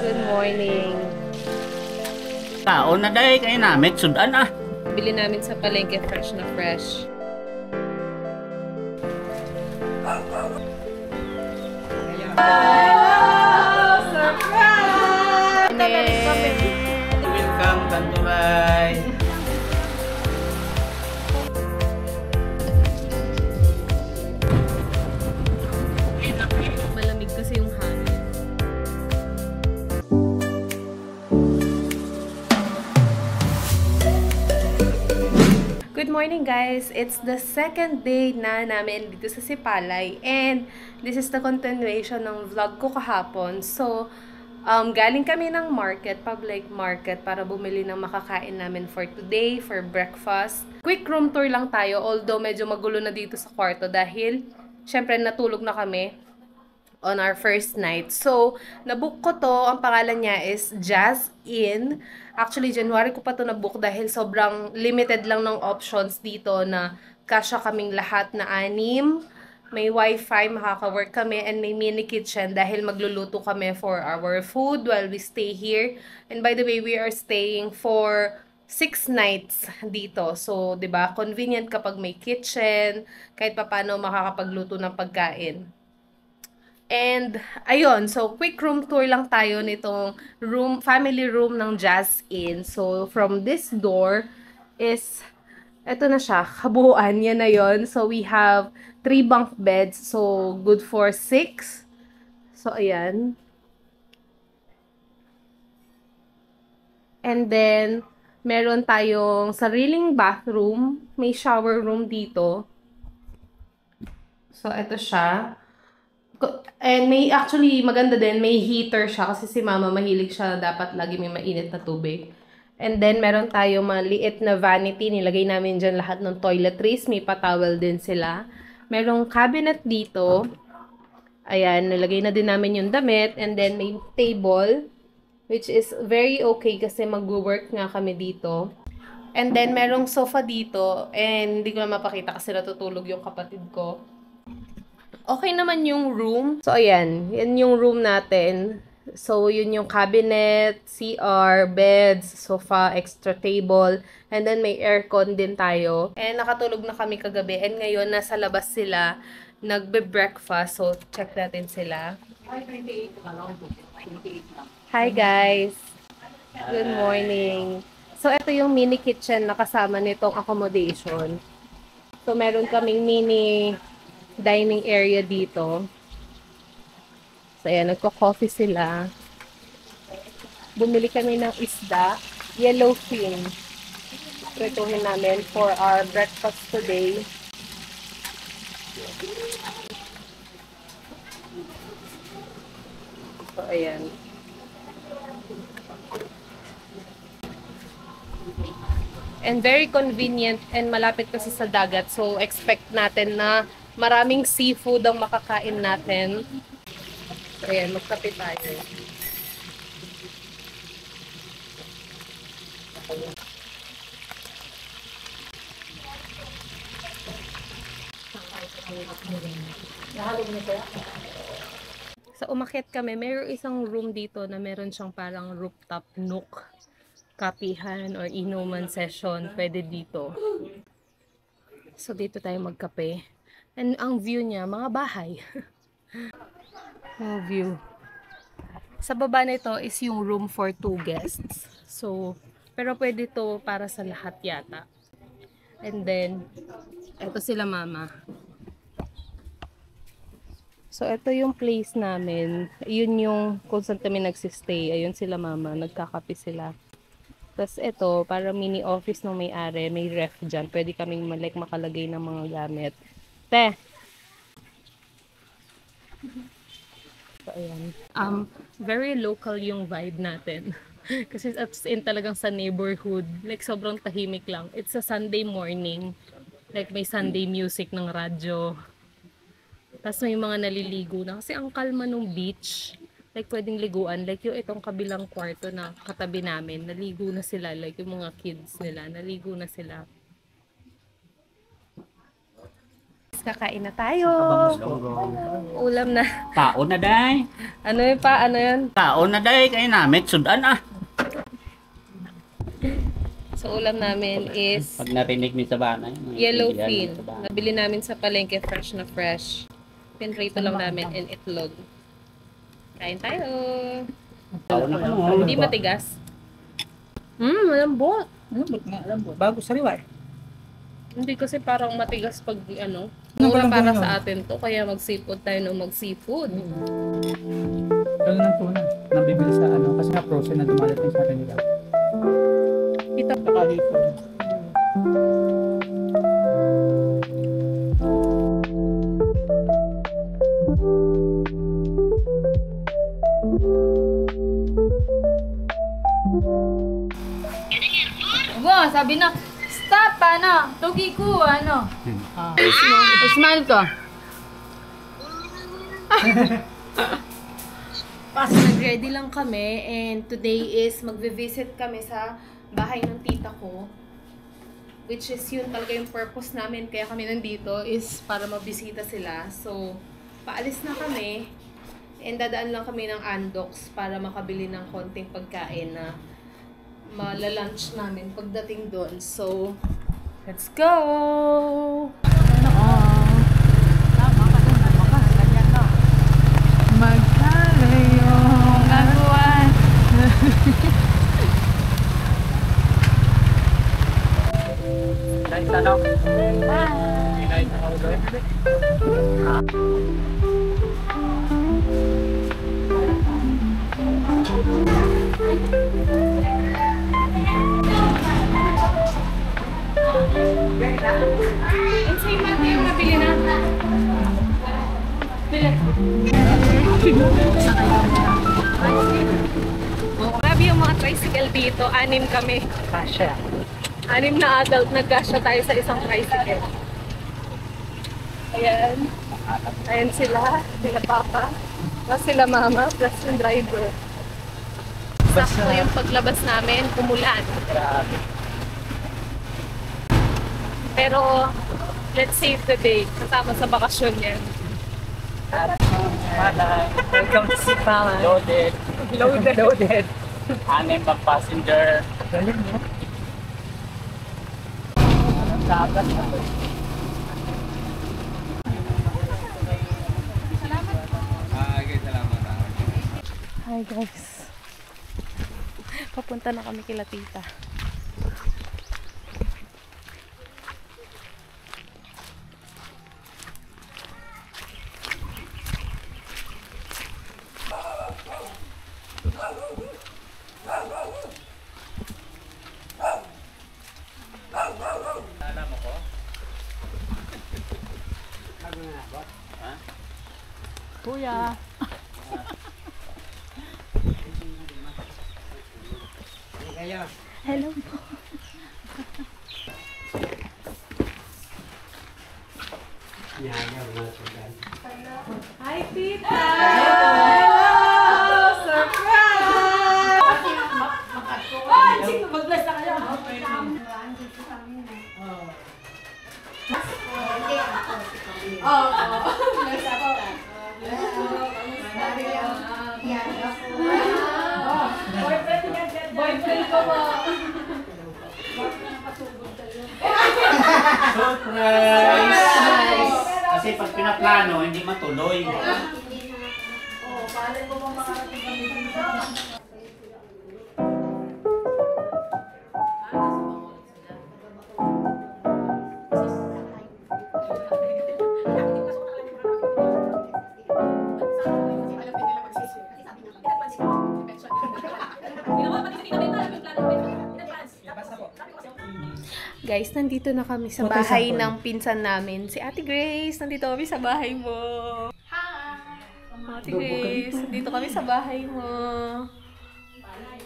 Good morning. Tao na dahil kayo namin, sudan ah. Bili namin sa palengke fresh na fresh. Surprise! Welcome, Tanduray. Malamig kasi yung hangin. Good morning guys! It's the second day na namin dito sa Sipalay and this is the continuation ng vlog ko kahapon. So, galing kami ng market, public market para bumili ng makakain namin for today, for breakfast. Quick room tour lang tayo although medyo magulo na dito sa kwarto dahil syempre natulog na kami on our first night. So, nabook ko to. Ang pangalan niya is Jazz Inn. Actually, January ko pa to nabook dahil sobrang limited lang ng options dito na kasya kaming lahat na 6. May wifi, makaka-work kami, and may mini kitchen dahil magluluto kami for our food while we stay here. And by the way, we are staying for 6 nights dito. So, 'di ba, convenient kapag may kitchen, kahit papaano makakapagluto ng pagkain. And, ayun, so quick room tour lang tayo nitong room, family room ng Jazz Inn. So, from this door is, eto na siya, kabuuan, yan na yun. So, we have 3 bunk beds, so good for 6. So, ayan. And then, meron tayong sariling bathroom. May shower room dito. So, eto siya. And may, actually, maganda din, may heater siya kasi si mama mahilig siya, dapat lagi may mainit na tubig. And then, meron tayo maliit na vanity, nilagay namin dyan lahat ng toiletries, may patawel din sila. Merong cabinet dito, ayan, nilagay na din namin yung damit, and then may table, which is very okay kasi mag-work nga kami dito. And then, merong sofa dito, and hindi ko na mapakita kasi natutulog yung kapatid ko. Okay naman yung room. So, ayan. Yan yung room natin. So, yun yung cabinet, CR, beds, sofa, extra table. And then, may aircon din tayo. And nakatulog na kami kagabi. And ngayon, nasa labas sila. Nagbe-breakfast. So, check natin sila. Hi, guys. Good morning. So, ito yung mini kitchen na kasama nitong accommodation. So, meron kaming mini dining area dito. So, ayan, nagko-coffee sila. Bumili kami ng isda, yellowfin. Prituhin namin for our breakfast today. So, ayan. And very convenient and malapit kasi sa dagat. So, expect natin na maraming seafood ang makakain natin. So, ayan, magkape tayo. So, umakyat kami. Mayroong isang room dito na meron siyang parang rooftop nook. Kapihan or inuman session. Pwede dito. So, dito tayo magkape. And ang view niya, mga bahay. Mga view. Sa baba nito is yung room for 2 guests. So, pero pwede to para sa lahat yata. And then, eto sila mama. So, ito yung place namin. Yun yung kung saan kami nagsistay. Ayun sila mama. Nagkakape sila. Tapos ito, para mini office ng may-ari. May ref dyan. Pwede kaming makalagay ng mga gamit. Te! So, ayan. Very local yung vibe natin. Kasi as in talagang sa neighborhood. Like, sobrang tahimik lang. It's a Sunday morning. Like, may Sunday music ng radyo. Tapos may mga naliligo na. Kasi ang kalma nung beach. Like, pwedeng liguan. Like, yung itong kabilang kwarto na katabi namin. Naligo na sila. Like, yung mga kids nila. Naligo na sila. Kakain na tayo. Ulam na. Kaon na day. Ano yun pa? Ano yun? Kaon na day. Kaya namin sudan ah. So, ulam namin is Pag narinig ni Sabana. yellowfin. Nabili namin sa palengke, fresh na fresh. Pinrito lang namin and itlog. Kain tayo. Kaon na mo. Hindi matigas. Malambot. Bago sariwa eh. Hindi kasi parang matigas pag ano. Mura para sa atin to, kaya mag-seafood tayo ng mag-seafood. Gano'n ng tuna. Nabibili sa ano, kasi nga frozen na dumadating sa atin nila. Ito. Nakalipon. Sabi na, stop, ano, tugi ko, ano. Smile ko. Nag-ready lang kami and today is magbe-visit kami sa bahay ng tita ko. Which is yun talaga yung purpose namin kaya kami nandito is para mabisita sila. So, paalis na kami and dadaan lang kami ng Andox para makabili ng konting pagkain na malalunch namin pagdating doon. So, let's go! Magkalayo ang buwan. Kahit ano? Kahit ano ulit. And sa'yo natin yung nabili na. Grabe yung mga tricycle dito. 6 kami. Kasha. 6 na adult, nagkasya tayo sa isang tricycle. Ayan. Ayan sila. Sila papa. Plus sila mama. Plus yung driver. Sakto yung paglabas namin. Umulan. Grabe. Pero, let's save the day. Kasama sa bakasyon yan. Malay. Welcome to Sipala. Loaded. Loaded. Loaded. 6 pag passenger. Galing mo. Dagat na to. Hi guys. Papunta na kami kila tita. Kuya. Hello po. Hi, tita! Hello! Surprise! Mag-bless na kayo. Bless ako. Boyfriend ko ba? Surprise! Kasi pag pinaplano, hindi matuloy. Guys, nandito na kami sa bahay ng pinsan namin. Si Ate Grace, nandito kami sa bahay mo. Hi! Ate Grace, nandito kami sa bahay mo.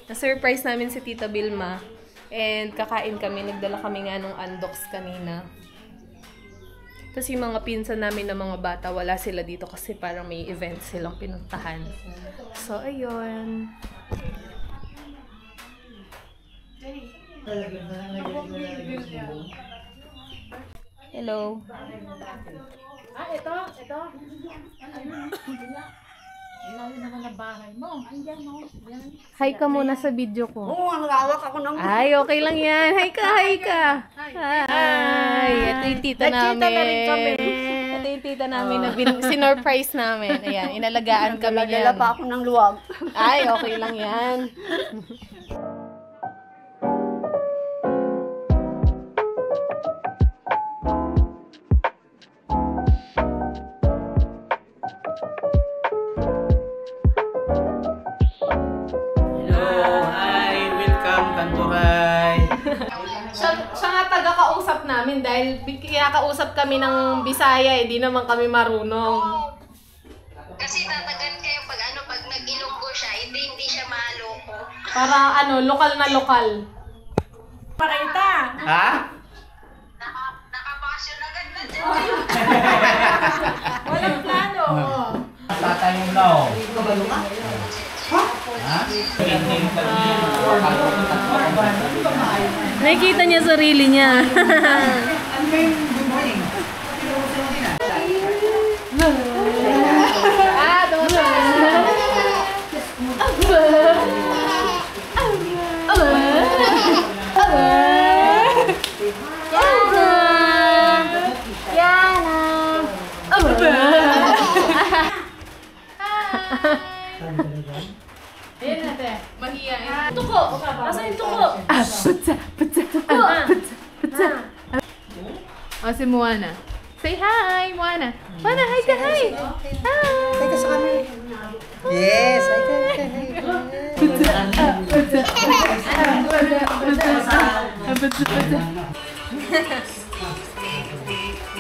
Na-surprise namin si Tita Vilma. And kakain kami, nagdala kami nga nung Andox kanina. Kasi yung mga pinsan namin na mga bata, wala sila dito kasi parang may event silang pinuntahan. So, ayun. Hello. Ito. Ilalim naman ang bahay mo. Andyan mo. Yan. Hi ka muna sa video ko. Oo, ang lawak ako ng... Ay, okay lang yan. Hi ka, hi ka. Hi. Ito yung tita namin. Nagkita na rin kami. Ito yung tita namin na sinurprise namin. Ayan, inalagaan kami Dala yan. pa ako ng luwag. Ay, okay lang yan. Hello, hi, welcome Kanturay. Siya nga taga-kausap namin dahil kinakausap kami ng Bisaya, di naman kami marunong. Kasi tatagan kayo pag nag-Ilonggo siya, hindi siya maloko. Para lokal na lokal. Ha? Nakapasyon agad na dyan. Walang plano. Tatay mo na oh. Nakikita niya sarili niya. Ayan natin. Mahiya. Tuko! Asan yung tuko? O, si Moana. Say hi, Moana. Moana, hi ka, hi! Hi! Ay, sa kami. Yes, ay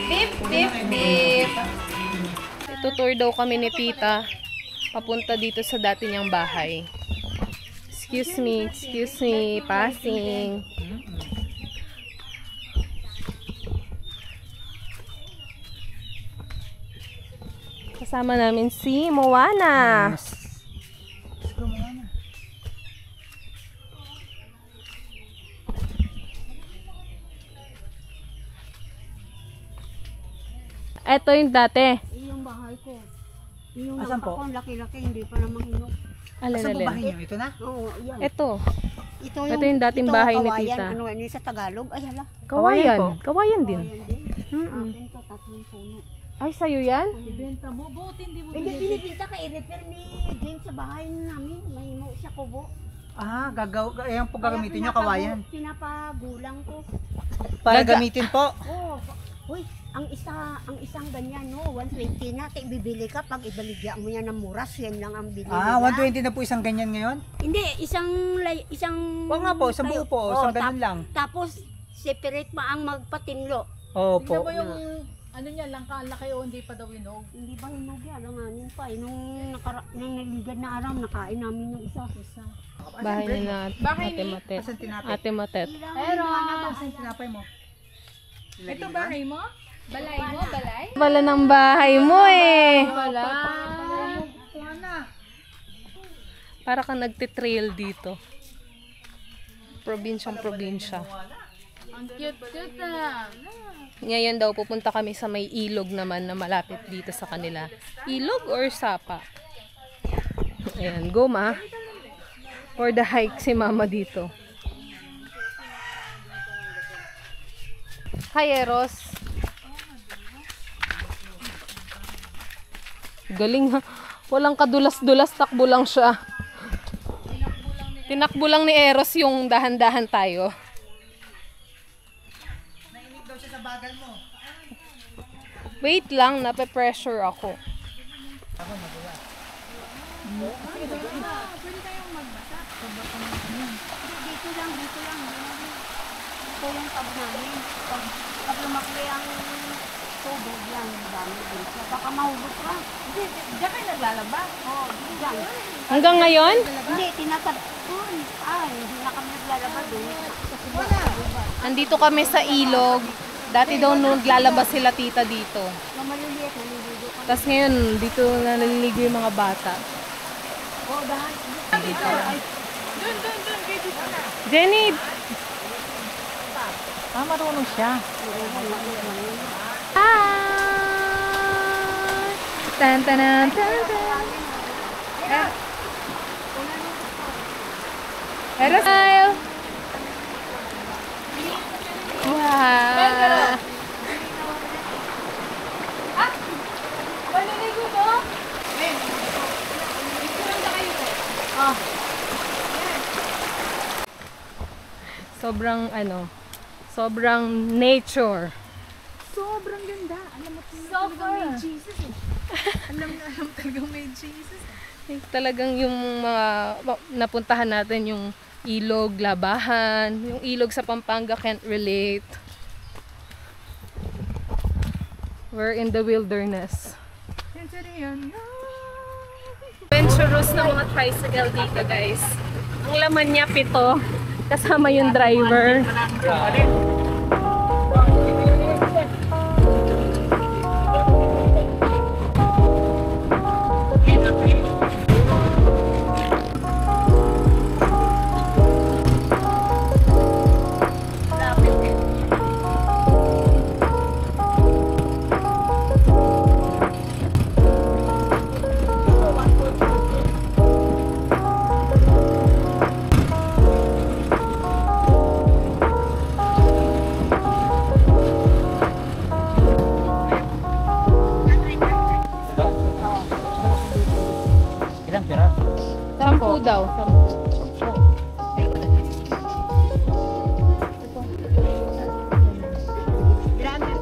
Beep, beep, beep. Tutur daw kami ni tita. Papunta dito sa dati niyang bahay. Excuse me, passing. Kasama namin si Moana. Ito yung dati. Yung bahay ko. Yung Asan po? ako, ang laki-laki, hindi pa naman hinog. Alin, Saan po alin. bahay niyo? Ito na? Oo, yan. Ito. Ito ito yung dating bahay ni kawayan. tita. Ano yun sa Tagalog? Ay, hala. Kawayan. po. Kawayan din. Kawayan din. Akin to, 3 puno. Ay, sa'yo yan? Ibenta mo. Buti hindi mo Hindi, binibinta ka, i-repair ni James sa bahay namin. May mo siya kubo. Ah, ayan po gagamitin niyo, kawayan. Pinapagulang ko. Para gamitin po. Oo. Uy, ang isang ganyan, no, 120 na. Bibili ka pag ibaligyan mo yan ng muras, yan lang ang bili Ah, nila. 120 na po isang ganyan ngayon? Hindi, isang... Oo nga po, isang buo po, isang ganun lang. Tapos, separate pa ang magpatinlo. Opo. mo yung ano niya, laki o hindi pa daw hinog. Hindi ba hinog yan? Ang anin pa. Nung naligad na araw, nakain namin yung isa. Bahay ni na Ate Matet. Asan tinapay? Ate Matet. Pero, Asan tinapay mo? Ito bahay mo? Balay mo? Balay? Wala ng bahay mo eh. Wala. Para kang nagtitrail dito. Probinsyang probinsya. Ang cute na. Ngayon daw pupunta kami sa may ilog naman na malapit dito sa kanila. Ilog or sapa? Ayan, go ma. For the hike si mama dito. Hi Eros. Galing ha. Walang kadulas-dulas, takbo lang siya. Tinakbo lang ni Eros yung dahan-dahan tayo. Wait lang, nape-pressure ako. dito lang. Ito yung tab namin. Pag lumaki ang tubig yan, dami dito. Baka mahugot ka. Diyan kayo naglalaba? Oo, dyan. Hanggang ngayon? Hindi, tinatag. Ay, hindi na kami naglalaba doon. Andito kami sa ilog. Dati daw nung naglalaba sila tita dito. Yung maliliit, naliligo ka. Tapos ngayon, dito na naliligo yung mga bata. Oo, dahan. Dito. Jenny! Ah, marunong siya. Hi! Tan tanan tan tan. Aerosmile. Wow. Paliligo mo? Sobrang nature. Sobrang ganda. Alam mo, Sobrang may Jesus eh. Alam talagang may Jesus. Talagang yung mga napuntahan natin, yung ilog, labahan, yung ilog sa Pampanga can't relate. We're in the wilderness. Adventurous na mga tricycle dito, guys. Ang laman niya 7, kasama yung driver. Ilang pira? 10 daw.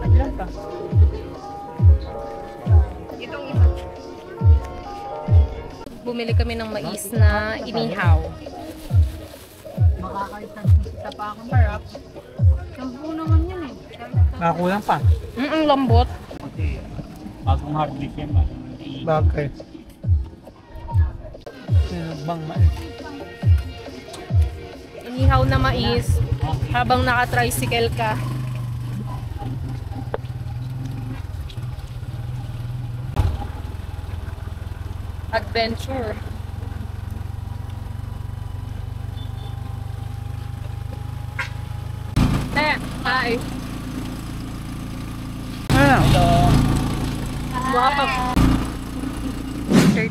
Ilan ka? Bumili kami ng mais na inihaw. Makakaita pa akong harap. Sampu naman yun eh. Nakakulang pa. Lambot. Okay. Bagong harvest yan ba? Bagay. Sinubang mais. Inihaw na mais habang naka-tricycle ka. Adventure. Hi. Wow.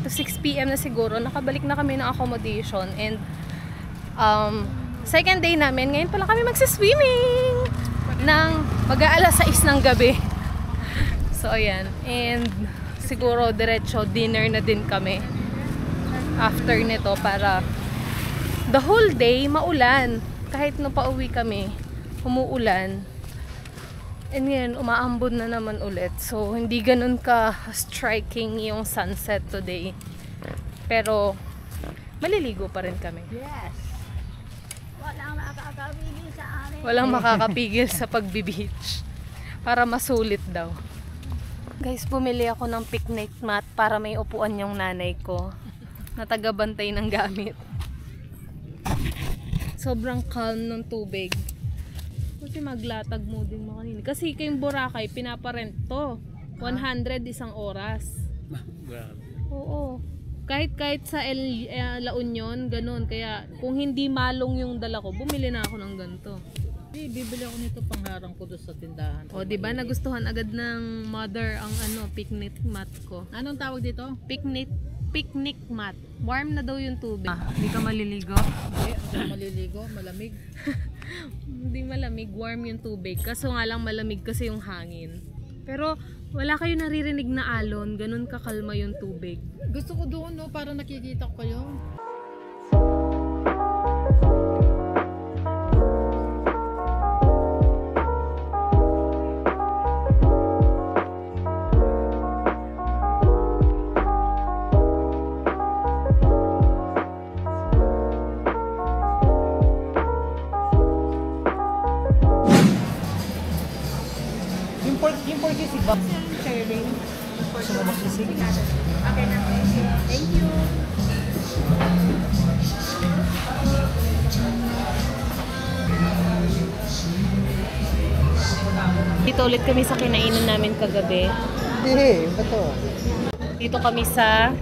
6 p.m. na siguro, nakabalik na kami ng accommodation and second day namin, ngayon pala kami magsiswimming ng mag-aalas 6 ng gabi. So ayan, and siguro diretso dinner na din kami after nito para the whole day maulan. Kahit no pauwi kami, umuulan. And ngayon, umaambon na naman ulit. So, hindi ganun ka-striking yung sunset today. Pero, maliligo pa rin kami. Yes. Walang makakapigil sa amin. Walang makakapigil sa pagbi-beach. Para masulit daw. Guys, bumili ako ng picnic mat para may upuan yung nanay ko na taga-bantay ng gamit. Sobrang calm ng tubig. Kasi maglatag mo din mga kanina. Kasi kayong Boracay, pinaparent to. 100 isang oras. Oo. Kahit sa La Union, ganun. Kaya kung hindi malong yung dala ko, bumili na ako ng ganito. Bibili ako nito pangharang ko doon sa tindahan. O, di ba nagustuhan agad ng mother ang picnic mat ko. Anong tawag dito? Picnic mat. Warm na daw yung tubig. Hindi ka maliligo? Hindi maliligo, malamig. Hindi malamig, warm yung tubig. Kaso nga lang malamig kasi yung hangin. Pero wala kayo naririnig na alon, ganun kakalma yung tubig. Gusto ko doon, no, para nakikita ko kayo. Import sisig ba? Sharing. Gusto mo magsisig? Okay na. Thank you. Dito ulit kami sa kinainan namin kagabi. Hindi, ba to? Dito kami sa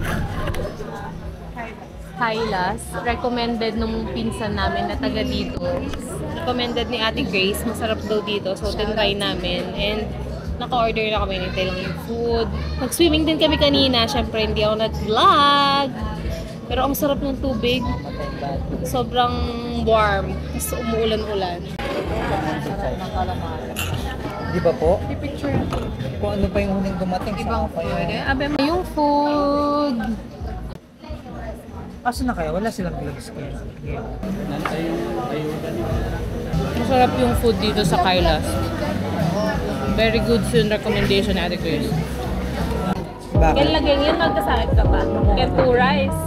Hylas. Recommended nung pinsan namin na taga dito. Recommended ni Ate Grace. Masarap daw dito. So, tinry namin. And Naka-order na kami, nintay lang yung food. Nag-swimming din kami kanina. Syempre, hindi ako nag-vlog. Pero ang sarap ng tubig. Sobrang warm. Tapos umuulan-ulan. Di ba po? Picture. Kung ano pa yung huling dumating sa ako yun. Abe mo yung food. Kaso na kaya? Wala silang gloves kaya. Masarap yung food dito sa Kailas. Very good food recommendation, Ate Chris. Bakit? Yan lagyan yun, magkasakit ka pa. Get 2 rice.